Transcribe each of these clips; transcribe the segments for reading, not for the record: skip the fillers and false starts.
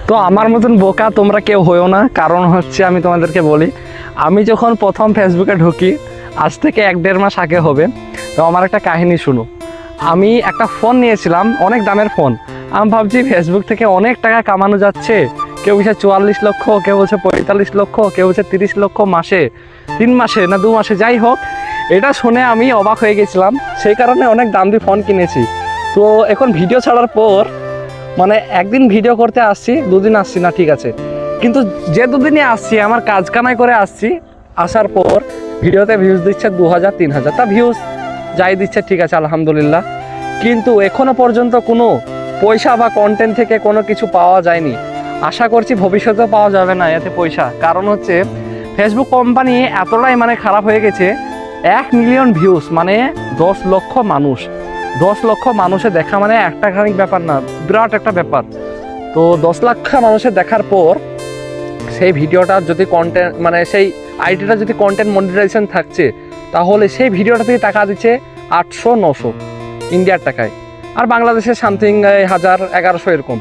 তো আমার মতন বোকা তোমরা কেউ হইও না। কারণ হচ্ছে আমি তোমাদেরকে বলি, আমি যখন প্রথম ফেসবুকে ঢুকি, আজ থেকে 1-1.5 মাস আগে হবে। তো আমার একটা কাহিনী শুনো। আমি একটা ফোন নিয়েছিলাম, অনেক দামের ফোন। আমি ভাবছি ফেসবুক থেকে অনেক টাকা কামানো যাচ্ছে। কেউ বলছে 44 লক্ষ, কেউ বলছে 45 লক্ষ, কেউ বলছে 30 লক্ষ মাসে, 3 মাসে না 2 মাসে, যাই হোক। এটা শুনে আমি অবাক হয়ে গেছিলাম, সেই কারণে অনেক দাম দিয়ে ফোন কিনেছি। তো এখন ভিডিও ছাড়ার পর মানে একদিন ভিডিও করতে আসছি, 2 দিন আসছি না, ঠিক আছে, কিন্তু যে 2 দিনই আসছি আমার কাজ কামাই করে আসছি। আসার পর ভিডিওতে ভিউজ দিচ্ছে 2000-3000, তা ভিউজ যাই দিচ্ছে ঠিক আছে আলহামদুলিল্লাহ, কিন্তু এখনো পর্যন্ত কোনো পয়সা বা কন্টেন্ট থেকে কোনো কিছু পাওয়া যায়নি। আশা করছি ভবিষ্যতেও পাওয়া যাবে না এতে পয়সা। কারণ হচ্ছে ফেসবুক কোম্পানি এতটাই মানে খারাপ হয়ে গেছে। 1 মিলিয়ন ভিউজ মানে 10 লক্ষ মানুষ, 10 লক্ষ মানুষের দেখা মানে একটা খানিক ব্যাপার না, বিরাট একটা ব্যাপার। তো 10 লক্ষ মানুষের দেখার পর সেই ভিডিওটা যদি কন্টেন্ট মানে সেই আইডিটা যদি কন্টেন্ট মনিটাইজেশন থাকছে, তাহলে সেই ভিডিওটা থেকে টাকা দিচ্ছে 800-900 ইন্ডিয়ার টাকায়, আর বাংলাদেশের সামথিং 1000-1100 এরকম।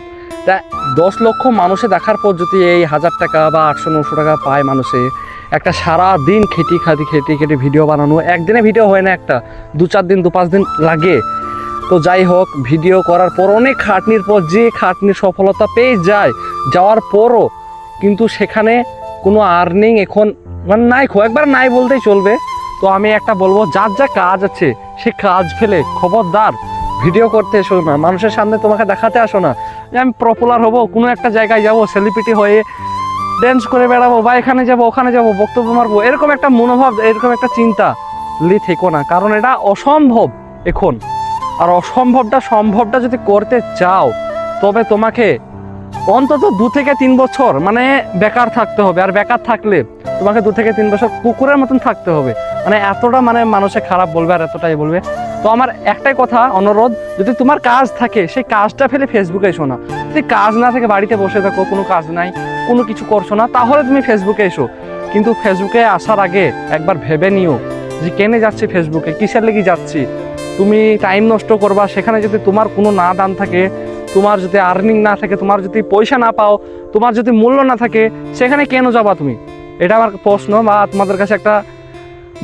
তা 10 লক্ষ মানুষে দেখার পর যদি এই 1000 টাকা বা 800-900 টাকা পায় মানুষে, একটা সারা দিন খেটে ভিডিও বানানো, একদিনে ভিডিও হয় না, একটা 2-4 দিন 2-5 দিন লাগে। তো যাই হোক, ভিডিও করার পর অনেক খাটনির পর যে খাটনির সফলতা পেয়ে যায়, যাওয়ার পরও কিন্তু সেখানে কোনো আর্নিং এখন মানে নাই, একবার নাই বলতেই চলবে। তো আমি একটা বলবো, যার যা কাজ আছে সে কাজ ফেলে খবরদার ভিডিও করতে এসো না, মানুষের সামনে তোমাকে দেখাতে আসো না যে আমি পপুলার হব, কোনো একটা জায়গায় যাব, সেলিব্রিটি হয়ে ড্যান্স করে বেড়াবো বা এখানে যাব ওখানে যাব বক্তব্য মারবো, এরকম একটা মনোভাব, এরকম একটা চিন্তা থেকো না। কারণ এটা অসম্ভব এখন। আর সম্ভবটা যদি করতে চাও, তবে তোমাকে অন্তত 2 থেকে 3 বছর মানে বেকার থাকতে হবে। আর বেকার থাকলে তোমাকে 2 থেকে 3 বছর কুকুরের মতন থাকতে হবে। মানে এতটা মানে মানুষে খারাপ বলবে আর এতটাই বলবে। তো আমার একটাই কথা, অনুরোধ, যদি তোমার কাজ থাকে সেই কাজটা ফেলে ফেসবুকে এসো না। যদি কাজ না থাকে, বাড়িতে বসে থাকো, কোনো কাজ নাই, কোনো কিছু করছো না, তাহলে তুমি ফেসবুকে এসো। কিন্তু ফেসবুকে আসার আগে একবার ভেবে নিও যে কেনে যাচ্ছি ফেসবুকে, কিসের লেগে যাচ্ছি। তুমি টাইম নষ্ট করবা, সেখানে যদি তোমার কোনো না দাম থাকে, তোমার যদি আর্নিং না থাকে, তোমার যদি পয়সা না পাও, তোমার যদি মূল্য না থাকে, সেখানে কেন যাবা তুমি? এটা আমার প্রশ্ন, বা তোমাদের কাছে একটা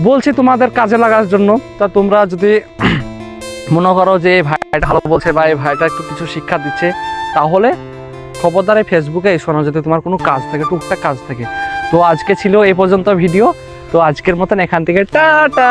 বলছি তোমাদের কাজে লাগার জন্য। তা তোমরা যদি মনে করো যে ভাইটা ভালো বলছে বা এই ভাইটা একটু কিছু শিক্ষা দিচ্ছে, তাহলে খবরদার ফেসবুকে এসো না, যদি তোমার কোনো কাজ থাকে, টুকটাক কাজ থাকে। তো আজকে ছিল এই পর্যন্ত ভিডিও। তো আজকের মতন এখান থেকে টাটা।